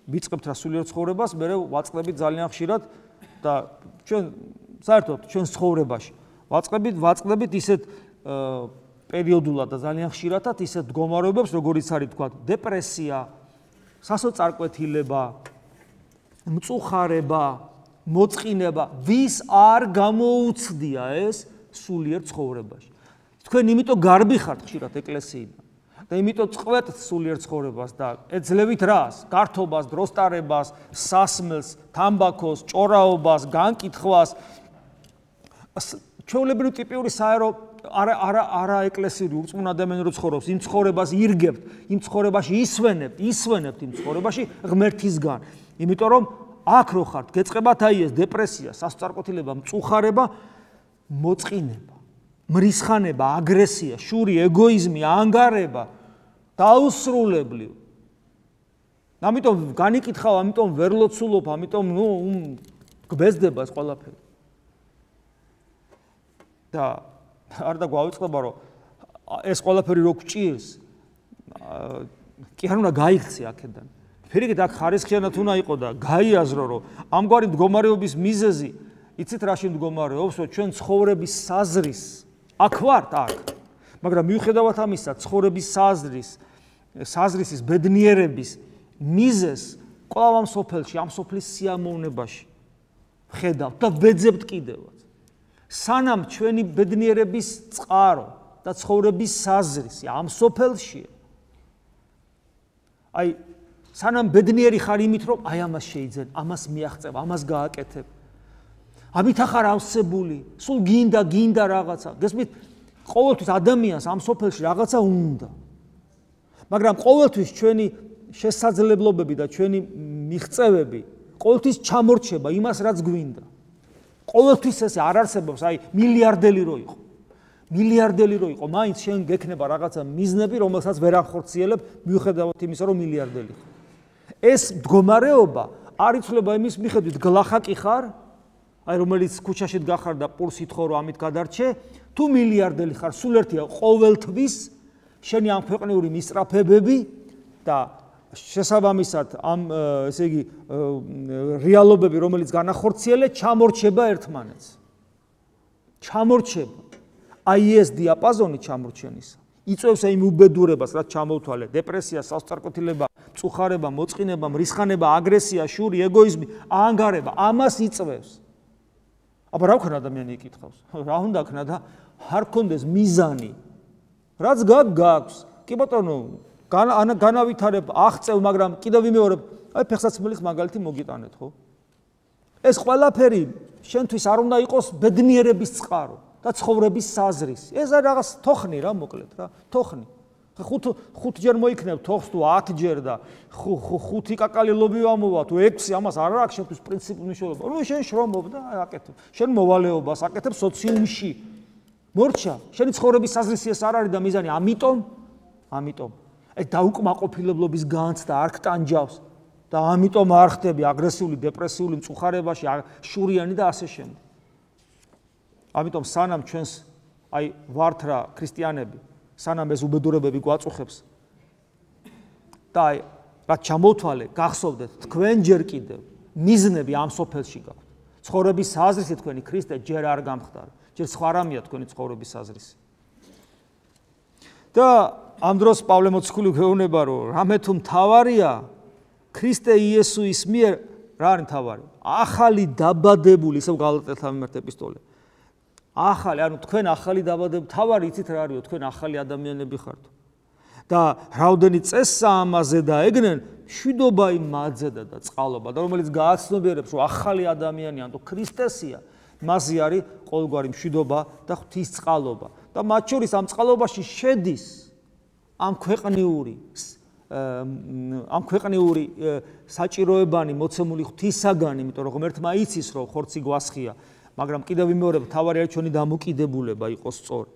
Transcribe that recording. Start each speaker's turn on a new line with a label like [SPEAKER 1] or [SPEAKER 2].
[SPEAKER 1] ვიწყებთ რა სულიერ ცხოვრებას, მე ვაწყდებით ძალიან ხშირად და ჩვენ საერთოდ ჩვენ ცხოვრებაში ვაწყდებით ისეთ პერიოდულად და ძალიან ხშირადად ისეთ მდგომარეობებს, როგორიც არის თქვა დეპრესია, სასოწარკვეთილება, მწუხარება, მოწყინება, ვის არ გამოუცდია ეს სულიერ ცხოვრებაში. თქვენ იმიტომ გარბი ხართ ხშირად ეკლესიიდან და იმიტომ წყვეთ სულიერ ცხოვრებას და ეძლევით რას? გართობას, დროსტარებას, სასმელს, თამბაქოს, ჭორაობას, განკითხვას, ჩვეულებრივი ტიპიური საერო არა ეკლესიური ურწმუნო ადამიანი რო ცხოვრობს, იმ ცხოვრებას ირგებთ, იმ ცხოვრებაში ისვენებთ იმ ცხოვრებაში ღმერთისგან. იმიტომ რომ აქ რო ხართ, გეწყებათ აი ეს დეპრესია, სასწარკვეთილება, მწუხარება, მოწყინება, მრისხანება, აგრესია, შური, ეგოიზმი, ანგარება, დაუსრულებლივ. ამიტომ განიკითხავ, ამიტომ ვერ ლოცულობ, ამიტომ გბეზდება ეს ყველაფერი. და არ დაგვავიწყდება, რომ ეს ყველაფერი რო გჭირს, კი არ უნდა გაიქცე აქედან. ფერიგეთ აქ ხარისხიანად უნდა იყო და გაიაზრო, რომ ამგვარი მდგომარეობის მიზეზი, იცით რაში მდგომარეობს, რომ ჩვენ ცხოვრების საზრის აქ ვართ, აქ. მაგრამ მიუხედავად ამისა, ცხოვრების საზრისის ბედნიერების მიზეზს კვლავ ამ სოფელში, ამ სოფლის სიამოვნებაში ხედავთ და ვეძებთ კიდევაც. სანამ ჩვენი ბედნიერების წყარო და ცხოვრების საზრისი ამ სოფელშია. აი სანამ ბედნიერი ხარ იმით, რომ აი ამას შეიძენ, ამას მიაღწევ, ამას გააკეთებ. ამით ახარ ავსებული, სულ გინდა რაღაცა. გესმით, ყოველთვის ადამიანს ამ სოფელში რაღაცა უნდა. მაგრამ ყოველთვის ჩვენი შესაძლებლობები და ჩვენი მიღწევები ყოველთვის ჩამორჩება იმას, რაც გვინდა. ყოველთვის ესე არ არსებობს, აი მილიარდელი რო იყო. მილიარდელი რო იყო, მაინც შენ გექნება რაღაცა მიზნები, რომელსაც ვერ ახორციელებ, მიუხედავად იმისა, რომ მილიარდელი ხარ. ეს მდგომარეობა არ იცვლება იმის მიხედვით გლახაკი ხარ, აი რომელიც ქუჩაში დგახარ და პულს ითხოვ, რომ ამით გადარჩე, თუ მილიარდელი ხარ, სულ ერთია ყოველთვის შენი ამ ქვეყნიური მისწრაფებები და შესაბამისად ამ ესე იგი რეალობები, რომელიც განახორციელე, ჩამორჩება ერთმანეთს. ჩამორჩება. აი ეს დიაპაზონი ჩამორჩენისა. იწევს იმ უბედურებას, რაც ჩამოვთვალე, დეპრესია, სასწარკვეთილება, მწუხარება, მოწყინება, მრისხანება, აგრესია, შური, ეგოიზმი, ანგარება, ამას იწევს. აბა რა ვქნა ადამიანი იკითხავს? რა უნდა ქნა და არ ქონდეს მიზანი. რაც გაქვს, კი ბატონო, განავითარებ, აღწევ, მაგრამ კიდევ ვიმეორებ, აი ფეხსაცმლის მაგალითი მოგიტანეთ, ხო? ეს ყველაფერი შენთვის არ უნდა იყოს ბედნიერების წყარო და ცხოვრების საზრისი. ეს არის რაღაც თოხნი რა, მოკლედ რა, თოხნი. ხუთჯერ მოიქნებ თოხს თუ 10ჯერ და ხუთი კაკალი ლობი ვამოვა თუ 6, ამას არ აქვს შენთვის პრინციპი მნიშვნელობა. ნუ შენ შრომობ და აკეთებ. შენ მოვალეობას აკეთებ სოციუმში. მორჩა, შენი ცხოვრების საზრისი ეს არ არის და მიზანი, ამიტომ აი დაუკმაყოფილებლობის განცდა არ გტანჯავს და ამიტომ არ ხდები აგრესიული, დეპრესიული, მწუხარებაში, შურიანი და ასე შემდეგ. ამიტომ სანამ ჩვენს აი ვართ რა ქრისტიანები, სანამ ეს უბედურებები გვაწუხებს და აი რაც ჩამოვთვალე, გახსოვდეთ, თქვენ ჯერ კიდევ მიზნები ამ სოფელში გაქვთ. ცხოვრების საზრისი თქვენი ქრისტე ჯერ არ გამხდარა, ჯერ სხვა რამეა თქვენი ცხოვრების საზრისი. და ამ დროს პავლე მოციქული გვეუბნება, რომ რამე თუ მთავარია ქრისტე იესუის მიერ რა არის მთავარი? ახალი დაბადებული, ისევ გალატელთა მიმართ ეპისტოლე. ახალი, ანუ თქვენ ახალი დაბადებული, მთავარი იცით რა არისო, თქვენ ახალი ადამიანები ხართ. და რაოდენი წესსა ამაზე დაეგნენ, მშვიდობა იმაძედა და წყალობა, და რომელიც გააცნობიერებს, რომ ახალი ადამიანი, ანუ ქრისტესია, მასზე არის ყოველგვარი მშვიდობა და ღვთისწყალობა. და მათ შორის ამ წყალობაში შედის ამ ქვეყნიური საჭიროებანი მოცემული ღვთისაგან, იმიტომ რომ ღმერთმა იცის, რომ ხორცი გვასხია, მაგრამ კიდევ ვიმეორებ, მთავარი არის ჩვენი დამოკიდებულება იყოს სწორი.